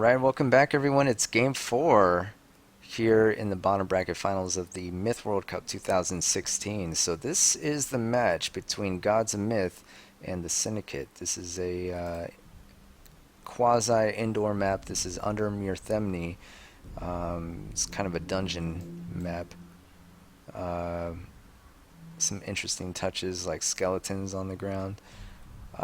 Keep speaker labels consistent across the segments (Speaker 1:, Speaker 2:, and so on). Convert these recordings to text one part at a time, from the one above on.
Speaker 1: Alright, welcome back everyone. It's game 4 here in the bottom bracket finals of the Myth World Cup 2016. So this is the match between Gods of Myth and the Syndicate. This is a quasi-indoor map. This is under Myrthemne. It's kind of a dungeon map. Some interesting touches like skeletons on the ground.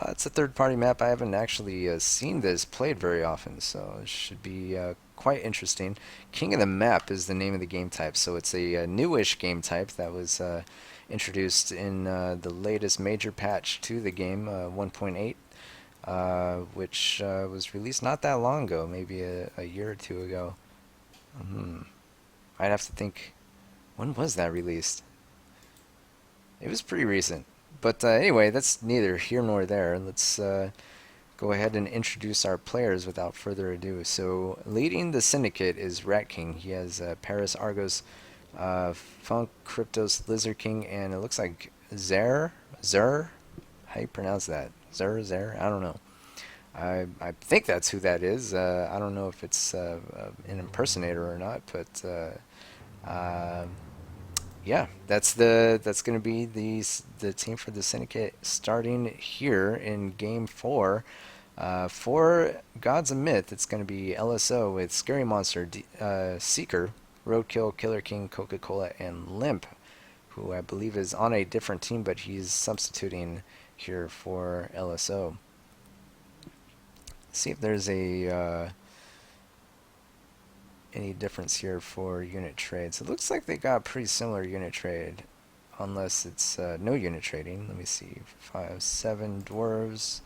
Speaker 1: It's a third-party map. I haven't actually seen this played very often, so it should be quite interesting. King of the Map is the name of the game type, so it's a newish game type that was introduced in the latest major patch to the game, 1.8, which was released not that long ago, maybe a year or two ago. I'd have to think, when was that released? It was pretty recent. But anyway, that's neither here nor there. Let's go ahead and introduce our players without further ado. So, leading the Syndicate is Rat King. He has Paris, Argos, Funk, Kryptos, Lizard King, and it looks like Zer? How you pronounce that? Zer? I don't know. I think that's who that is. I don't know if it's an impersonator or not, but yeah, that's going to be the team for the Syndicate starting here in Game 4. For Gods of Myth, it's going to be LSO with Scary Monster, Seeker, Roadkill, Killer King, Coca-Cola, and Limp, who I believe is on a different team, but he's substituting here for LSO. See if there's a any difference here for unit trades. It looks like they got pretty similar unit trade, unless it's no unit trading. Let me see, 7 dwarves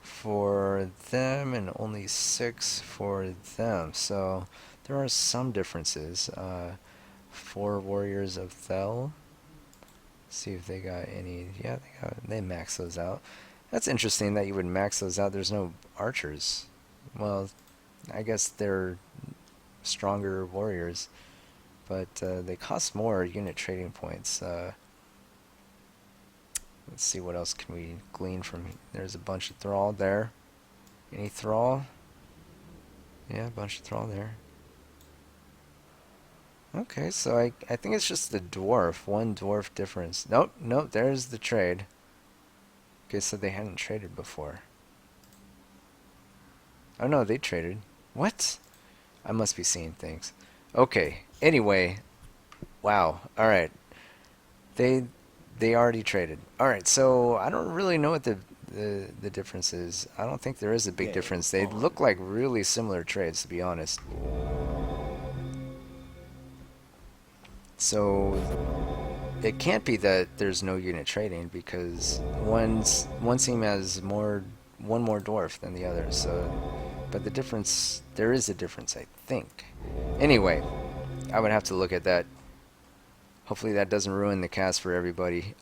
Speaker 1: for them and only 6 for them. So there are some differences. 4 warriors of Thel. See if they got any. Yeah, they max those out. That's interesting that you would max those out. There's no archers. Well, I guess they're stronger warriors, but they cost more unit trading points. Let's see, what else can we glean from. There's a bunch of thrall there. Any thrall? Yeah, a bunch of thrall there. Okay, so I think it's just the dwarf. 1 dwarf difference. Nope, there's the trade. Okay, so they hadn't traded before. Oh no, they traded. What? I must be seeing things. Okay. Anyway, wow. All right. They already traded. All right. So I don't really know what the difference is. I don't think there is a big difference. They look like really similar trades, to be honest. So it can't be that there's no unit trading, because one team has one more dwarf than the other. So, but the difference, there is a difference, I think. Anyway, I would have to look at that. Hopefully that doesn't ruin the cast for everybody,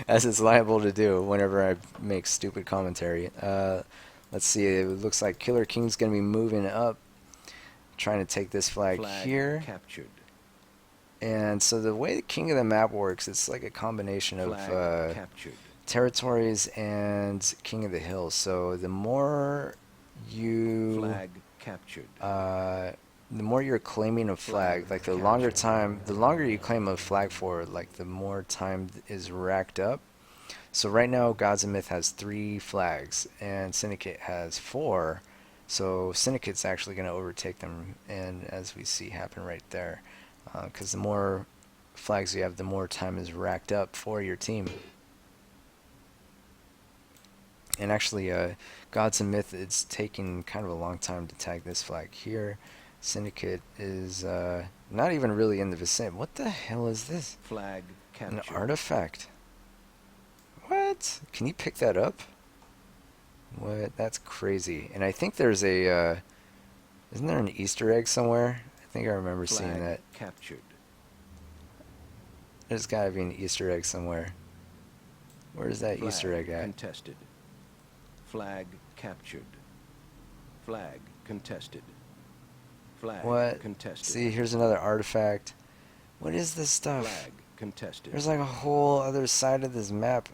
Speaker 1: as it's liable to do whenever I make stupid commentary. Let's see, it looks like Killer King's going to be moving up, trying to take this flag here.
Speaker 2: Captured.
Speaker 1: And so the way the King of the Map works, it's like a combination of territories and King of the Hill. So the more you
Speaker 2: flag captured,
Speaker 1: the more you're claiming a flag, like the longer you claim a flag for, like the more time is racked up. So right now Gods of Myth has 3 flags and Syndicate has 4. So Syndicate's actually going to overtake them, and as we see happen right there, because the more flags you have, the more time is racked up for your team. And actually, Gods of Myth, it's taking kind of a long time to tag this flag here. Syndicate is not even really in the vicinity. What the hell is this?
Speaker 2: Flag captured.
Speaker 1: An artifact. What? Can you pick that up? What? That's crazy. And I think there's a isn't there an Easter egg somewhere? I think I remember seeing that.
Speaker 2: Captured.
Speaker 1: There's gotta be an Easter egg somewhere. Where's that
Speaker 2: Flag
Speaker 1: Easter egg at?
Speaker 2: Contested. Flag captured. Flag contested. Flag
Speaker 1: What?
Speaker 2: contested.
Speaker 1: See, here's another artifact. What is this stuff?
Speaker 2: Flag contested.
Speaker 1: There's like a whole other side of this map.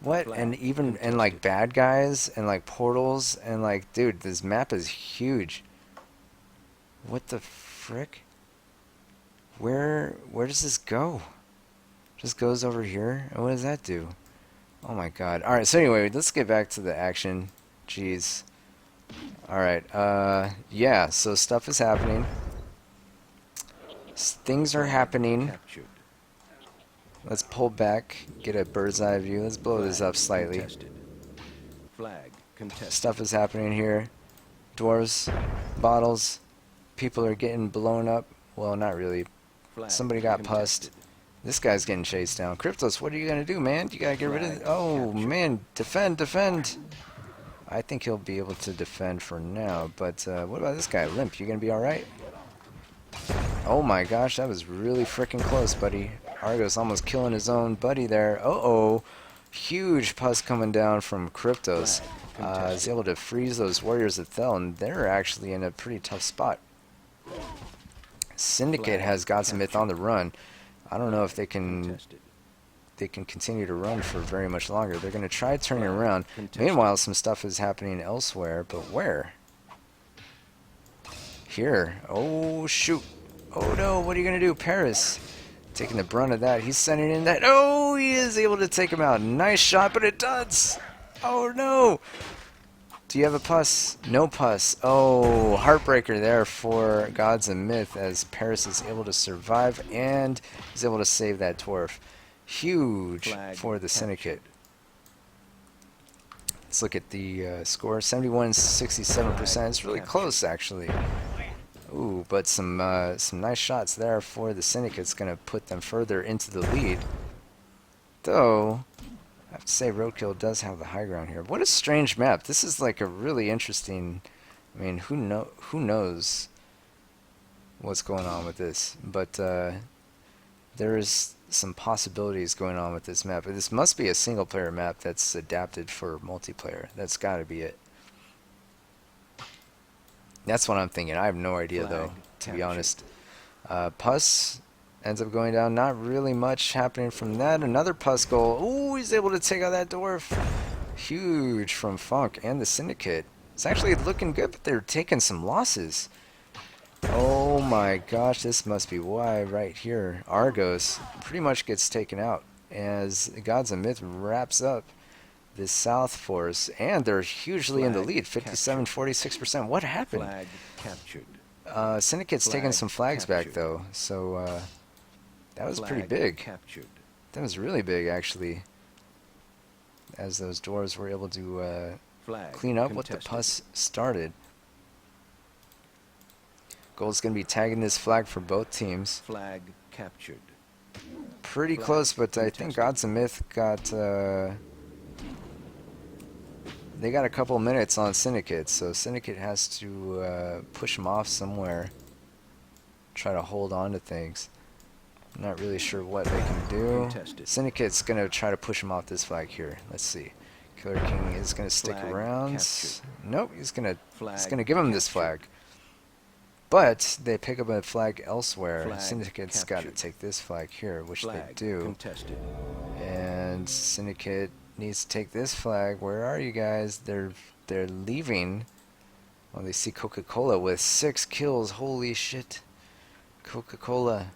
Speaker 1: What?
Speaker 2: Flag
Speaker 1: And even and like
Speaker 2: contested.
Speaker 1: bad guys and like portals and like, dude, this map is huge. What the frick? Where does this go? Just goes over here? And what does that do? Oh my god. Alright, so anyway, let's get back to the action. Jeez. Alright, yeah, so stuff is happening. Things are
Speaker 2: Flag
Speaker 1: happening.
Speaker 2: captured.
Speaker 1: Let's pull back, get a bird's eye view. Let's blow this
Speaker 2: Flag
Speaker 1: up slightly.
Speaker 2: contested. Flag contested.
Speaker 1: Stuff is happening here. Dwarves, bottles, people are getting blown up. Well, not really.
Speaker 2: Flag
Speaker 1: Somebody got
Speaker 2: contested.
Speaker 1: pussed. This guy's getting chased down. Cryptos, what are you gonna do, man? You gotta get rid of
Speaker 2: Flag
Speaker 1: Oh,
Speaker 2: captured.
Speaker 1: man. Defend, defend. I think he'll be able to defend for now, but what about this guy? Limp, you gonna be alright? Oh my gosh, that was really freaking close, buddy. Argos almost killing his own buddy there. Uh-oh. Huge pus coming down from Cryptos. Is able to freeze those warriors at Thel, and they're actually in a pretty tough spot. Syndicate has Godsmith on the run. I don't know if they can continue to run for very much longer. They're going to try turning around. Meanwhile, some stuff is happening elsewhere, but where? Here. Oh, shoot. Oh, no. What are you going to do? Paris taking the brunt of that. He's sending in that. Oh, he is able to take him out. Nice shot, but it does. Oh, no. Do you have a pus? No pus. Oh, heartbreaker there for Gods and Myth as Paris is able to survive and is able to save that dwarf. Huge
Speaker 2: Flag
Speaker 1: for the
Speaker 2: captured.
Speaker 1: Syndicate. Let's look at the score. 71-67%. It's really close, actually. Ooh, but some nice shots there for the Syndicate. It's going to put them further into the lead. Though, I have to say Roadkill does have the high ground here. What a strange map. This is like a really interesting... I mean, who knows what's going on with this? But there is some possibilities going on with this map. But this must be a single-player map that's adapted for multiplayer. That's got to be it. That's what I'm thinking. I have no idea, though, to be honest. Pus ends up going down. Not really much happening from that. Another Pus goal. Ooh, he's able to take out that dwarf. Huge from Funk and the Syndicate. It's actually looking good, but they're taking some losses. Oh my gosh, this must be why right here. Argos pretty much gets taken out as Gods and Myth wraps up the South Force, and they're hugely in the lead, 57-46%. What happened?
Speaker 2: Flag captured.
Speaker 1: Syndicate's taking some flags back, though, so that was pretty big.
Speaker 2: Captured.
Speaker 1: That was really big, actually, as those dwarves were able to clean up what the pus started. Gold's going to be tagging this flag for both teams.
Speaker 2: Flag captured.
Speaker 1: Pretty close, but I think Gods and Myth got... they got a couple minutes on Syndicate, so Syndicate has to push them off somewhere. Try to hold on to things. I'm not really sure what they can do. Syndicate's going to try to push him off this flag here. Let's see. Killer King is going to stick around. Nope, he's going to give him this flag. But they pick up a flag elsewhere. Syndicate's got to take this flag here, which they do. And Syndicate needs to take this flag. Where are you guys? They're leaving. Well, they see Coca-Cola with 6 kills. Holy shit. Coca-Cola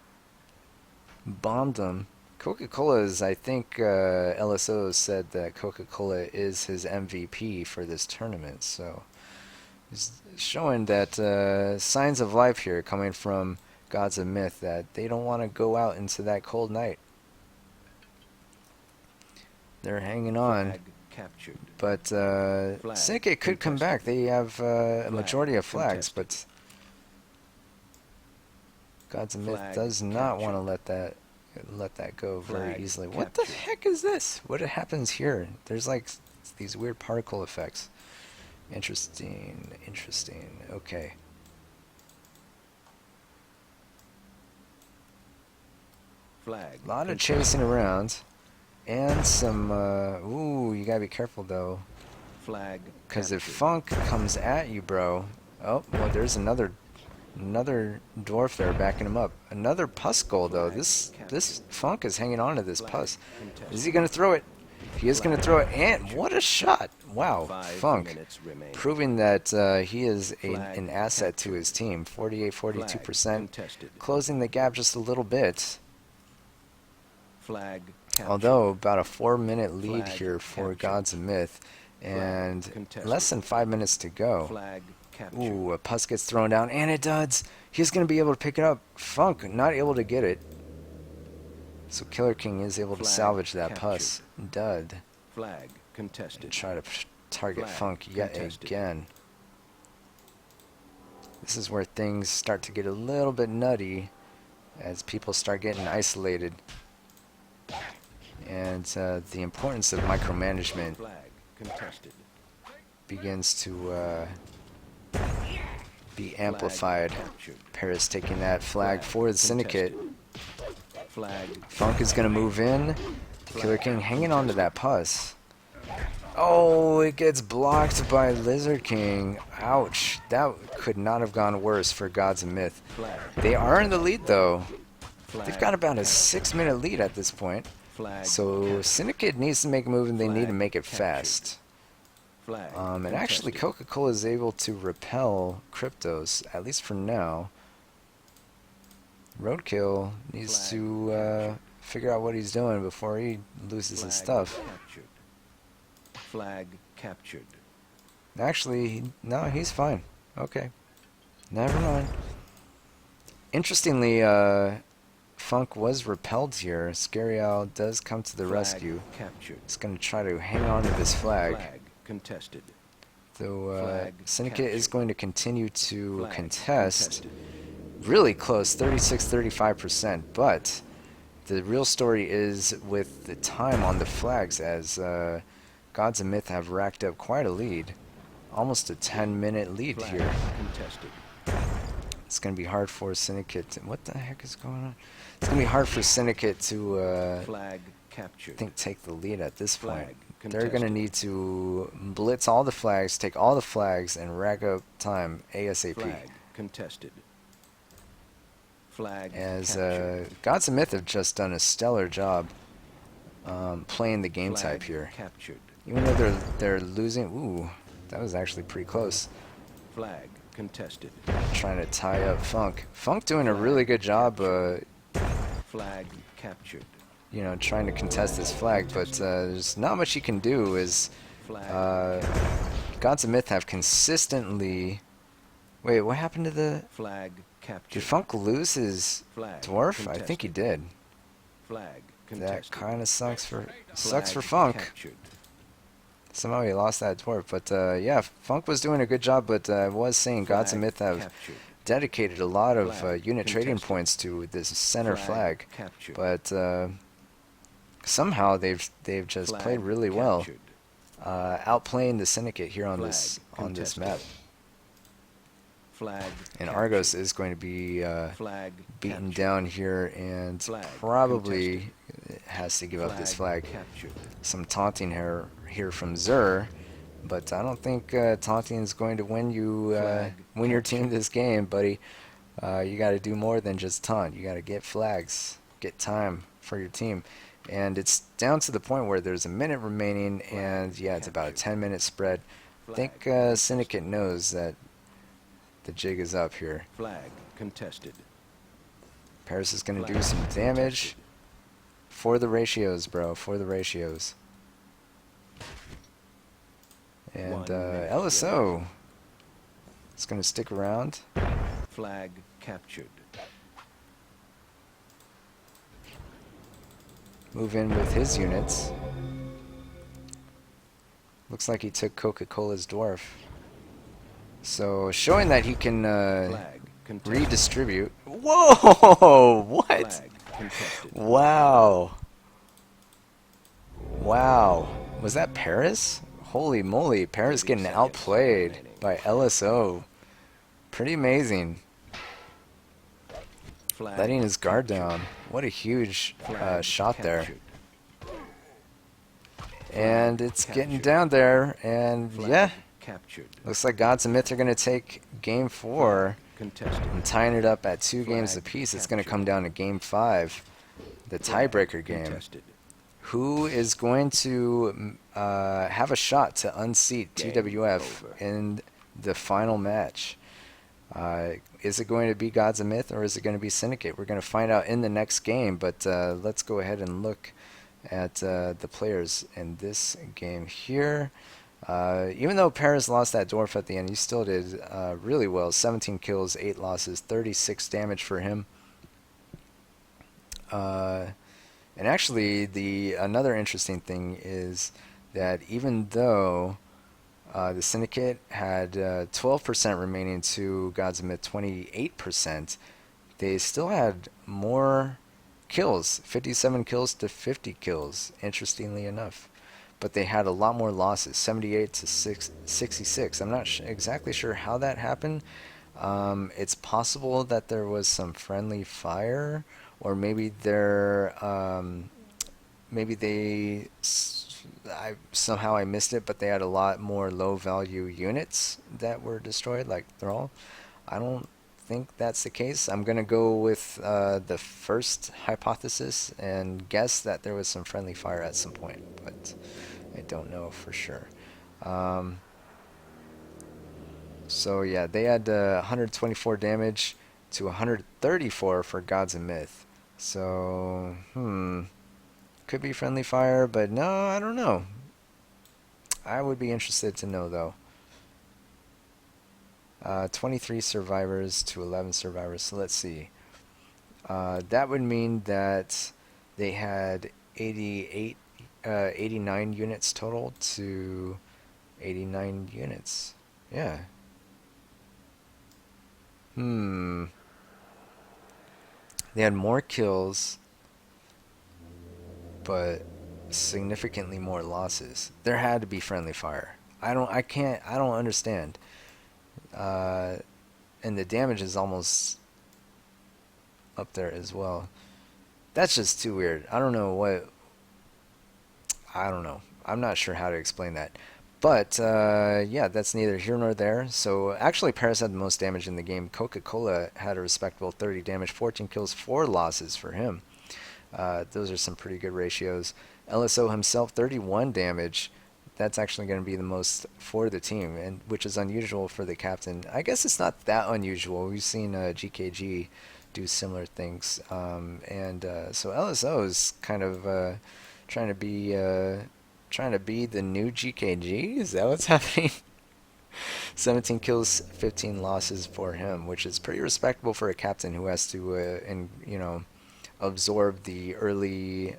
Speaker 1: bombed them. Coca-Cola is, I think, LSO said that Coca-Cola is his MVP for this tournament. So, it's showing that signs of life here coming from Gods of Myth, that they don't want to go out into that cold night. They're hanging on, but Syndicate could come back. They have a majority of flags, but Gods of Myth does not want to let that go very easily. What the heck is this? What happens here? There's like these weird particle effects. Interesting, interesting. Okay. A lot of chasing around. And some, ooh, you gotta be careful though. Because if Funk comes at you, bro. Oh, well, there's another dwarf there backing him up. Another pus goal though. This Funk is hanging on to this pus. Is he gonna throw it? He is going to throw it, and what a shot! Wow,
Speaker 2: 5
Speaker 1: Funk
Speaker 2: minutes remain.
Speaker 1: proving that he is
Speaker 2: Flag
Speaker 1: an asset to
Speaker 2: captured.
Speaker 1: his team. 48,
Speaker 2: Flag
Speaker 1: 42%,
Speaker 2: contested.
Speaker 1: closing the gap just a little bit.
Speaker 2: Flag captured.
Speaker 1: Although about a 4-minute lead
Speaker 2: Flag
Speaker 1: here for
Speaker 2: captured.
Speaker 1: Gods of Myth, and
Speaker 2: contested.
Speaker 1: less than 5 minutes to go.
Speaker 2: Flag captured.
Speaker 1: Ooh, a puss gets thrown down, and it does. He's going to be able to pick it up. Funk not able to get it. So Killer King is able to
Speaker 2: Flag
Speaker 1: salvage that
Speaker 2: captured.
Speaker 1: puss. Dud.
Speaker 2: Flag
Speaker 1: And
Speaker 2: contested.
Speaker 1: try to target
Speaker 2: Flag
Speaker 1: Funk yet
Speaker 2: contested.
Speaker 1: again. This is where things start to get a little bit nutty as people start getting isolated. And the importance of micromanagement
Speaker 2: Flag contested.
Speaker 1: begins to be amplified.
Speaker 2: Flag captured.
Speaker 1: Paris taking that flag for the Syndicate.
Speaker 2: Flag.
Speaker 1: Funk is going to move in. Killer King hanging on to that puss. Oh, it gets blocked by Lizard King. Ouch. That could not have gone worse for Gods of Myth.
Speaker 2: Flag.
Speaker 1: They are in the lead, though.
Speaker 2: Flag
Speaker 1: They've got about a
Speaker 2: captured.
Speaker 1: 6-minute lead at this point.
Speaker 2: Flag
Speaker 1: So
Speaker 2: captured.
Speaker 1: Syndicate needs to make a move, and they need to
Speaker 2: Flag
Speaker 1: make it
Speaker 2: captured.
Speaker 1: fast.
Speaker 2: Flag
Speaker 1: And actually,
Speaker 2: contested.
Speaker 1: Coca-Cola is able to repel Cryptos, at least for now. Roadkill needs
Speaker 2: Flag
Speaker 1: to
Speaker 2: captured.
Speaker 1: figure out what he's doing before he loses his
Speaker 2: Flag
Speaker 1: stuff.
Speaker 2: captured. Flag captured.
Speaker 1: Actually, no, he's fine. Okay. Never mind. Interestingly, Funk was repelled here. Scary Owl does come to the
Speaker 2: Flag
Speaker 1: rescue.
Speaker 2: captured.
Speaker 1: He's going to try to hang on to this flag.
Speaker 2: Flag contested.
Speaker 1: Though
Speaker 2: Flag
Speaker 1: Syndicate is
Speaker 2: captured.
Speaker 1: going to continue to
Speaker 2: Flag
Speaker 1: contest.
Speaker 2: contested.
Speaker 1: Really close, 36-35%. But the real story is with the time on the flags, as Gods of Myth have racked up quite a lead. Almost a 10-minute lead
Speaker 2: Flag
Speaker 1: here.
Speaker 2: contested.
Speaker 1: It's going to be hard for Syndicate to... What the heck is going on? It's going to be hard for Syndicate to,
Speaker 2: Flag captured.
Speaker 1: I think, take the lead at this point.
Speaker 2: Flag
Speaker 1: They're going to
Speaker 2: contested.
Speaker 1: need to blitz all the flags, take all the flags, and rack up time ASAP.
Speaker 2: Flag contested. Flag
Speaker 1: As
Speaker 2: captured.
Speaker 1: Gods of Myth have just done a stellar job playing the game
Speaker 2: Flag
Speaker 1: type here.
Speaker 2: captured.
Speaker 1: Even though they're losing... Ooh, that was actually pretty close.
Speaker 2: Flag contested.
Speaker 1: Trying to tie up Funk. Funk doing a really good job,
Speaker 2: Flag captured.
Speaker 1: you know, trying to contest this flag, but there's not much he can do as
Speaker 2: Flag
Speaker 1: Gods of Myth have consistently... Wait, what happened to the...
Speaker 2: Flag
Speaker 1: Did
Speaker 2: captured.
Speaker 1: Funk lose his
Speaker 2: Flag
Speaker 1: dwarf? I think he
Speaker 2: contested.
Speaker 1: did.
Speaker 2: Flag
Speaker 1: That
Speaker 2: contested.
Speaker 1: kind of sucks for
Speaker 2: Flag
Speaker 1: Funk.
Speaker 2: captured.
Speaker 1: Somehow he lost that dwarf, but yeah, Funk was doing a good job. But I was saying Gods of
Speaker 2: Flag
Speaker 1: Myth have
Speaker 2: captured.
Speaker 1: dedicated a lot of
Speaker 2: Flag
Speaker 1: unit trading
Speaker 2: contested.
Speaker 1: points to this center flag,
Speaker 2: captured.
Speaker 1: but somehow they've just
Speaker 2: Flag
Speaker 1: played really well,
Speaker 2: captured.
Speaker 1: outplaying the Syndicate here on
Speaker 2: Flag
Speaker 1: this
Speaker 2: contested.
Speaker 1: map.
Speaker 2: Flag
Speaker 1: And
Speaker 2: captured.
Speaker 1: Argos is going to be
Speaker 2: Flag
Speaker 1: beaten
Speaker 2: captured.
Speaker 1: down here, and
Speaker 2: Flag
Speaker 1: probably has to give up this flag.
Speaker 2: captured.
Speaker 1: Some taunting here from Zur, but I don't think taunting is going to win you
Speaker 2: Flag
Speaker 1: win your team
Speaker 2: captured.
Speaker 1: this game, buddy. You got to do more than just taunt. You got to get flags, get time for your team, and it's down to the point where there's a minute remaining, and yeah, it's about a
Speaker 2: captured.
Speaker 1: 10-minute spread. I think
Speaker 2: Flag
Speaker 1: Syndicate knows that the jig is up here.
Speaker 2: Flag contested.
Speaker 1: Paris is going to do
Speaker 2: Flag
Speaker 1: some damage.
Speaker 2: contested.
Speaker 1: For the ratios, bro. For the ratios. And
Speaker 2: 1 minute
Speaker 1: LSO is going to stick around.
Speaker 2: Flag captured.
Speaker 1: Move in with his units. Looks like he took Coca-Cola's dwarf. So showing that he can
Speaker 2: Flag contested.
Speaker 1: redistribute. Whoa! What?
Speaker 2: Flag contested.
Speaker 1: Wow. Wow. Was that Paris? Holy moly, Paris
Speaker 2: 30
Speaker 1: getting
Speaker 2: seconds
Speaker 1: outplayed
Speaker 2: remaining.
Speaker 1: by LSO. Pretty amazing.
Speaker 2: Flag
Speaker 1: Letting his guard
Speaker 2: captured.
Speaker 1: down. What a huge
Speaker 2: Flag
Speaker 1: shot there.
Speaker 2: captured.
Speaker 1: And it's getting
Speaker 2: captured.
Speaker 1: down there, and
Speaker 2: Flag
Speaker 1: yeah,
Speaker 2: captured.
Speaker 1: looks like Gods and Myth are going to take game 4
Speaker 2: Contested.
Speaker 1: and tying it up at 2 games
Speaker 2: Flag
Speaker 1: apiece. It's going to
Speaker 2: captured.
Speaker 1: come down to game 5, the
Speaker 2: Flag
Speaker 1: tiebreaker game.
Speaker 2: contested.
Speaker 1: who is going to have a shot to unseat
Speaker 2: Game
Speaker 1: TWF
Speaker 2: over.
Speaker 1: in the final match. Is it going to be Gods of Myth or is it going to be Syndicate? We're going to find out in the next game, but let's go ahead and look at the players in this game here. Even though Paris lost that dwarf at the end, he still did really well. 17 kills, 8 losses, 36 damage for him. And actually, the another interesting thing is that even though the Syndicate had 12% remaining to Gods of Myth 28%, they still had more kills, 57 kills to 50 kills, interestingly enough. But they had a lot more losses, 78 to 66. I'm not exactly sure how that happened. It's possible that there was some friendly fire, or maybe maybe somehow I missed it, but they had a lot more low value units that were destroyed, like Thrall. I don't think that's the case. I'm gonna go with the first hypothesis and guess that there was some friendly fire at some point, but I don't know for sure. Um, so yeah, they had 124 damage to 134 for Gods and Myth. So, could be friendly fire, but no, I don't know. I would be interested to know though. 23 survivors to 11 survivors. So let's see. That would mean that they had 89 units total to 89 units. Yeah. Hmm. They had more kills, but significantly more losses. There had to be friendly fire. I don't understand. Uh, and the damage is almost up there as well. That's just too weird. I don't know. I'm not sure how to explain that. But yeah, that's neither here nor there. So actually, Paris had the most damage in the game. Coca-Cola had a respectable 30 damage, 14 kills, 4 losses for him. Those are some pretty good ratios. LSO himself, 31 damage. That's actually going to be the most for the team, and which is unusual for the captain. I guess it's not that unusual. We've seen GKG do similar things, and so LSO is kind of trying to be trying to be the new GKG. Is that what's happening? 17 kills, 15 losses for him, which is pretty respectable for a captain who has to absorb the early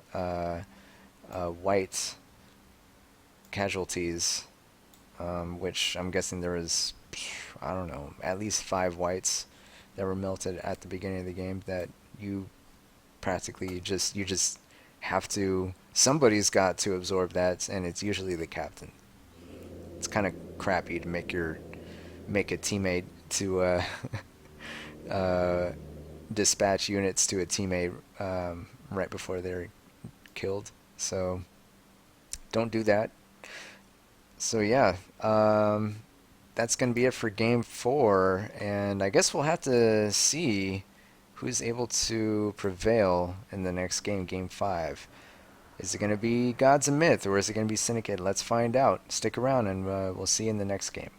Speaker 1: white casualties, which I'm guessing there was, I don't know, at least 5 whites that were melted at the beginning of the game that you practically just have to, somebody's got to absorb that, and it's usually the captain. It's kind of crappy to make a teammate to uh, dispatch units to a teammate right before they're killed. So don't do that. So yeah, that's gonna be it for Game 4, and I guess we'll have to see who's able to prevail in the next game, Game 5. Is it gonna be Gods and Myth, or is it gonna be Syndicate? Let's find out. Stick around, and we'll see you in the next game.